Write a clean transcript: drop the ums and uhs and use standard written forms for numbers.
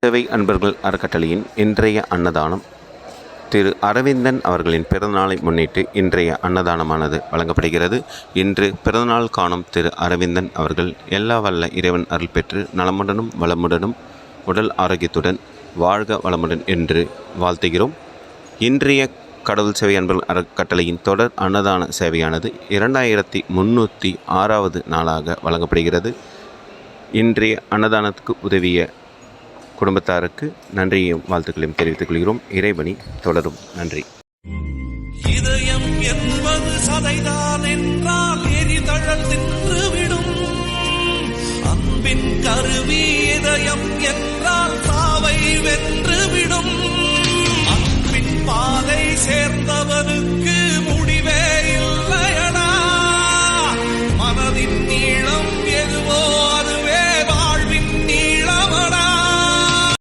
சேவை அன்பர்கள் அறக்கட்டளையின் இன்றைய அன்னதானம் திரு அரவிந்தன் அவர்களின் பிறந்தநாளை முன்னிட்டு இன்றைய அன்னதானமானது வழங்கப்படுகிறது. இன்று பிறந்தநாள் காணும் திரு அரவிந்தன் அவர்கள் எல்லா வல்ல இறைவன் அருள் பெற்று நலமுடனும் வளமுடனும் உடல் ஆரோக்கியத்துடன் வாழ்க வளமுடன் என்று வாழ்த்துகிறோம். இன்றைய கடவுள் சேவை அன்பர்கள் அறக்கட்டளையின் தொடர் அன்னதான சேவையானது 2306வது நாளாக வழங்கப்படுகிறது. இன்றைய அன்னதானத்துக்கு உதவிய குடும்பத்தாருக்கு நன்றியையும் வாழ்த்துக்களையும் தெரிவித்துக் கொள்கிறோம். இறைவனி தொடரும். நன்றி. இதயம் என்பது சதைதான் என்றால் எரிதழல் தின்றுவிடும். அன்பின் கருவி இதயம்